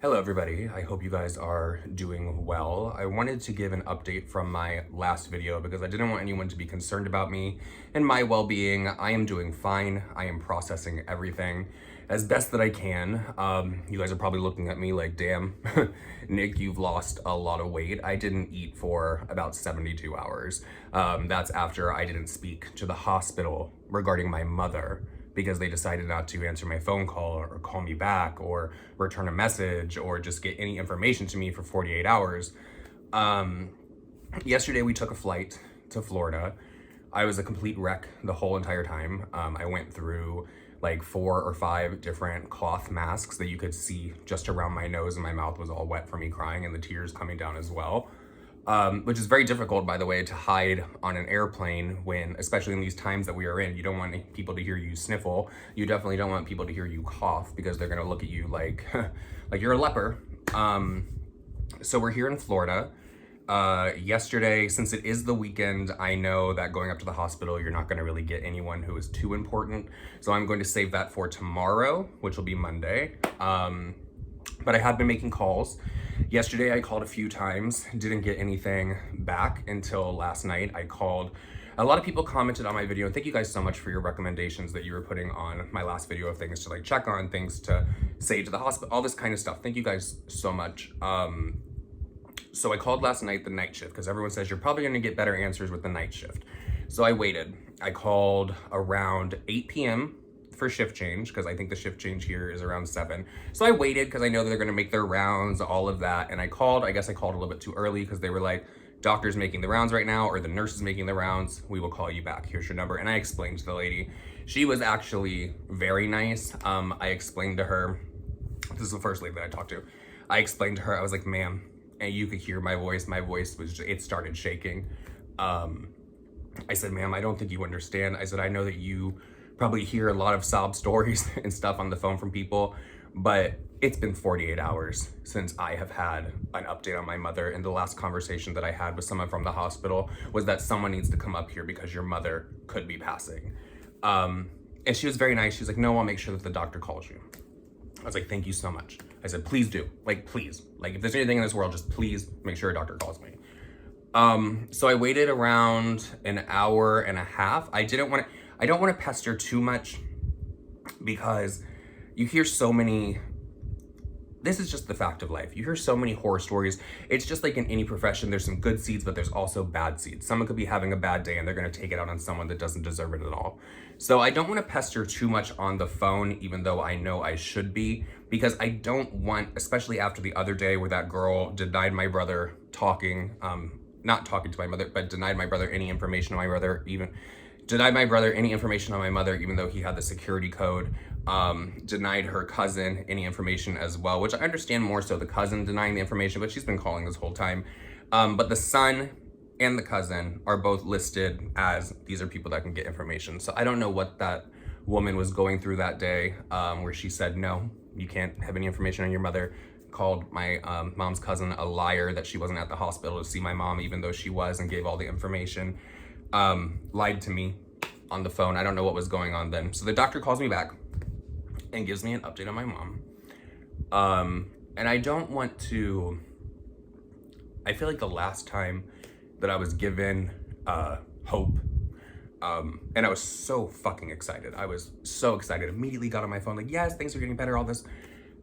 Hello everybody, I hope you guys are doing well. I wanted to give an update from my last video because I didn't want anyone to be concerned about me and my well-being. I am doing fine. I am processing everything as best that I can. You guys are probably looking at me like, damn, Nick, you've lost a lot of weight. I didn't eat for about 72 hours. That's after I didn't speak to the hospital regarding my mother, because they decided not to answer my phone call or call me back or return a message or just get any information to me for 48 hours. Yesterday we took a flight to Florida. I was a complete wreck the whole entire time. I went through like 4 or 5 different cloth masks that you could see just around my nose, and my mouth was all wet from me crying and the tears coming down as well. Which is very difficult, by the way, to hide on an airplane when, especially in these times that we are in, you don't want people to hear you sniffle. You definitely don't want people to hear you cough because they're gonna look at you like, like you're a leper. So we're here in Florida. Yesterday, since it is the weekend, I know that going up to the hospital, you're not gonna really get anyone who is too important. So I'm going to save that for tomorrow, which will be Monday. But I have been making calls. Yesterday I called a few times, didn't get anything back until last night. I called. A lot of people commented on my video, and thank you guys so much for your recommendations that you were putting on my last video of things to like check on, things to say to the hospital, all this kind of stuff. Thank you guys so much. So I called last night the night shift because everyone says you're probably gonna get better answers with the night shift. So I waited. I called around 8 p.m. for shift change, because I think the shift change here is around 7. So I waited because I know that they're gonna make their rounds, all of that. And I called, I guess I called a little bit too early because they were like, doctor's making the rounds right now, or the nurse is making the rounds. We will call you back. Here's your number. And I explained to the lady. She was actually very nice. I explained to her, this is the first lady that I talked to. I explained to her, I was like, ma'am, and you could hear my voice was, it started shaking. I said, ma'am, I don't think you understand. I said, I know that you probably hear a lot of sob stories and stuff on the phone from people, but it's been 48 hours since I have had an update on my mother. And the last conversation that I had with someone from the hospital was that someone needs to come up here because your mother could be passing. And she was very nice. She was like, no, I'll make sure that the doctor calls you. I was like, thank you so much. I said, please do, like, please. Like, if there's anything in this world, just please make sure a doctor calls me. So I waited around an hour and a half. I don't want to pester too much because you hear so many, this is just the fact of life. You hear so many horror stories. It's just like in any profession, there's some good seeds, but there's also bad seeds. Someone could be having a bad day and they're going to take it out on someone that doesn't deserve it at all. So I don't want to pester too much on the phone, even though I know I should be, because I don't want, especially after the other day where that girl denied my brother talking, not talking to my mother, but denied my brother any information on my brother, denied my brother any information on my mother, even though he had the security code, denied her cousin any information as well, which I understand more so the cousin denying the information, but she's been calling this whole time. But the son and the cousin are both listed as these are people that can get information. So I don't know what that woman was going through that day, where she said, no, you can't have any information on your mother. Called my mom's cousin a liar that she wasn't at the hospital to see my mom, even though she was, and gave all the information. Lied to me on the phone. I don't know what was going on then. So the doctor calls me back and gives me an update on my mom. And I don't want to, I feel like the last time that I was given hope, and I was so fucking excited. I was so excited. Immediately got on my phone like, yes, things are getting better, all this.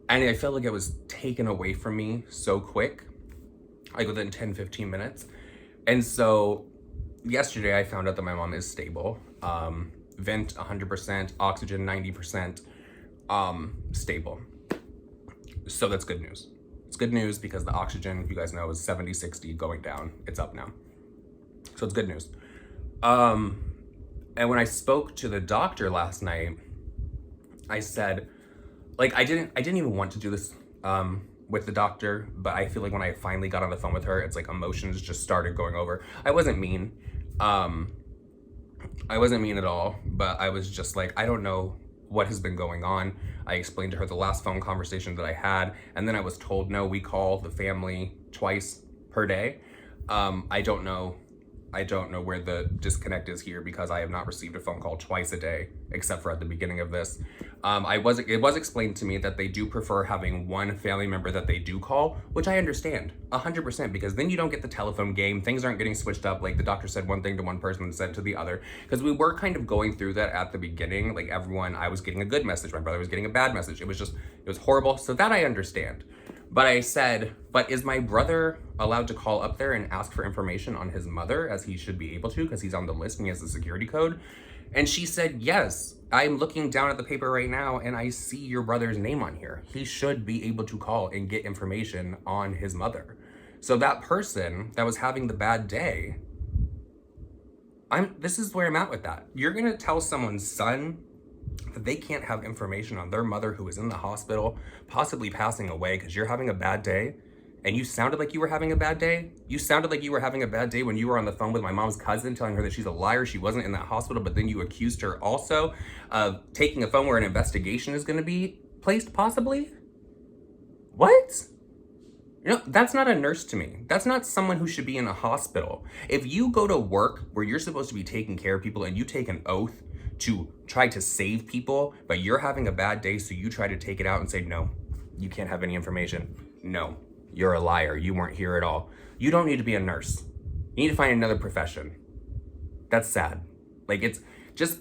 And I felt like it was taken away from me so quick, like within 10, 15 minutes. And so yesterday I found out that my mom is stable. Vent 100%, oxygen 90%, stable. So that's good news. It's good news because the oxygen, you guys know, is 70, 60 going down. It's up now. So it's good news. And when I spoke to the doctor last night, I said, like, I didn't even want to do this with the doctor, but I feel like when I finally got on the phone with her, it's like emotions just started going over. I wasn't mean. I wasn't mean at all, but I was just like, I don't know what has been going on. I explained to her the last phone conversation that I had, and then I was told, no, we call the family twice per day. I don't know I don't know where the disconnect is here because I have not received a phone call twice a day, except for at the beginning of this. It was explained to me that they do prefer having one family member that they do call, which I understand 100%, because then you don't get the telephone game. Things aren't getting switched up. Like the doctor said one thing to one person and said to the other, because we were kind of going through that at the beginning. Like I was getting a good message. My brother was getting a bad message. It was horrible. So that I understand. But I said, but is my brother allowed to call up there and ask for information on his mother, as he should be able to because he's on the list and he has the security code? And she said, yes, I'm looking down at the paper right now and I see your brother's name on here. He should be able to call and get information on his mother. So that person that was having the bad day, this is where I'm at with that. You're gonna tell someone's son that they can't have information on their mother who is in the hospital, possibly passing away because you're having a bad day, and you sounded like you were having a bad day? You sounded like you were having a bad day when you were on the phone with my mom's cousin telling her that she's a liar, she wasn't in that hospital, but then you accused her also of taking a phone where an investigation is gonna be placed, possibly? What? You know, that's not a nurse to me. That's not someone who should be in a hospital. If you go to work where you're supposed to be taking care of people and you take an oath to try to save people, but you're having a bad day, so you try to take it out and say, no, you can't have any information. No, you're a liar. You weren't here at all. You don't need to be a nurse. You need to find another profession. That's sad. Like, it's just,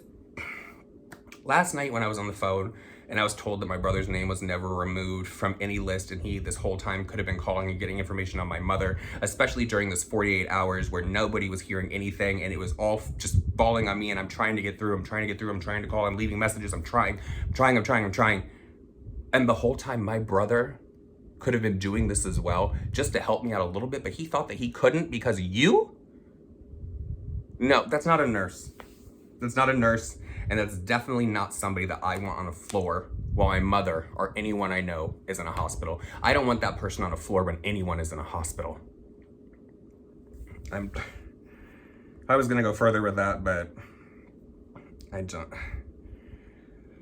last night when I was on the phone and I was told that my brother's name was never removed from any list, and he this whole time could have been calling and getting information on my mother, especially during this 48 hours where nobody was hearing anything and it was all just falling on me, and I'm trying to get through, I'm trying to call, I'm leaving messages, I'm trying. And the whole time my brother could have been doing this as well just to help me out a little bit, but he thought that he couldn't because of you? No, that's not a nurse. That's not a nurse. And that's definitely not somebody that I want on a floor while my mother or anyone I know is in a hospital. I don't want that person on a floor when anyone is in a hospital. I was gonna go further with that, but I don't.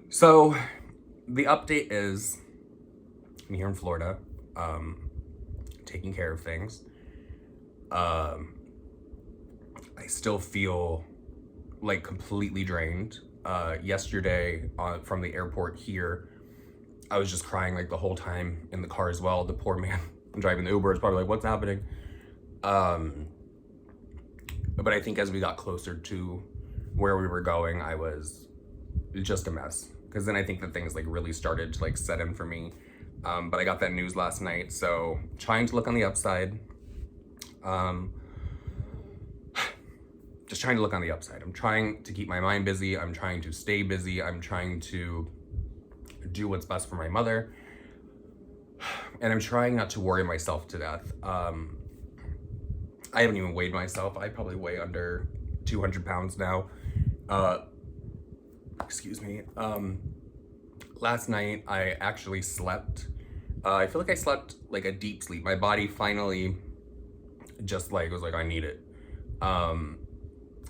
So the update is I'm here in Florida, taking care of things. I still feel like completely drained. Yesterday from the airport here, I was just crying like the whole time in the car as well. The poor man driving the Uber is probably like, what's happening? But I think as we got closer to where we were going, I was just a mess. Because then I think that things like really started to like set in for me. But I got that news last night, so trying to look on the upside. Just trying to look on the upside. I'm trying to keep my mind busy. I'm trying to stay busy. I'm trying to do what's best for my mother. And I'm trying not to worry myself to death. I haven't even weighed myself. I probably weigh under 200 pounds now. Excuse me. Last night I actually slept. I feel like I slept like a deep sleep. My body finally just like was like, I need it.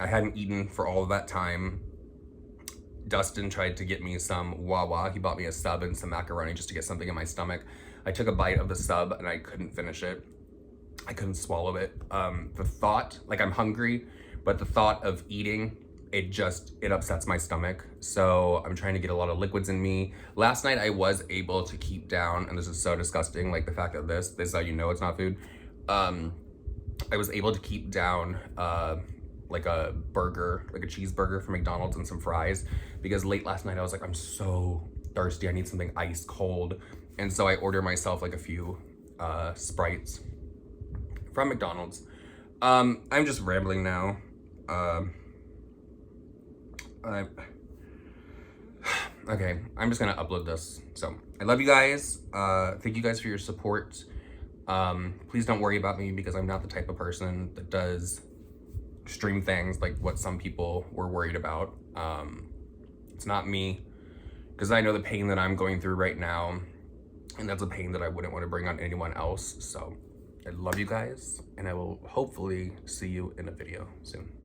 I hadn't eaten for all of that time. Dustin tried to get me some Wawa. He bought me a sub and some macaroni just to get something in my stomach. I took a bite of the sub and I couldn't finish it. I couldn't swallow it. The thought, like I'm hungry, but the thought of eating, it upsets my stomach. So I'm trying to get a lot of liquids in me. Last night I was able to keep down, and this is so disgusting, like the fact that this is how you know it's not food. I was able to keep down like a burger, like a cheeseburger from McDonald's and some fries, because late last night I was like, I'm so thirsty, I need something ice cold. And so I ordered myself like a few Sprites from McDonald's. I'm just rambling now. Okay, I'm just gonna upload this. So I love you guys. Thank you guys for your support. Please don't worry about me because I'm not the type of person that does stream things like what some people were worried about. It's not me, because I know the pain that I'm going through right now, and that's a pain that I wouldn't want to bring on anyone else. So I love you guys, and I will hopefully see you in a video soon.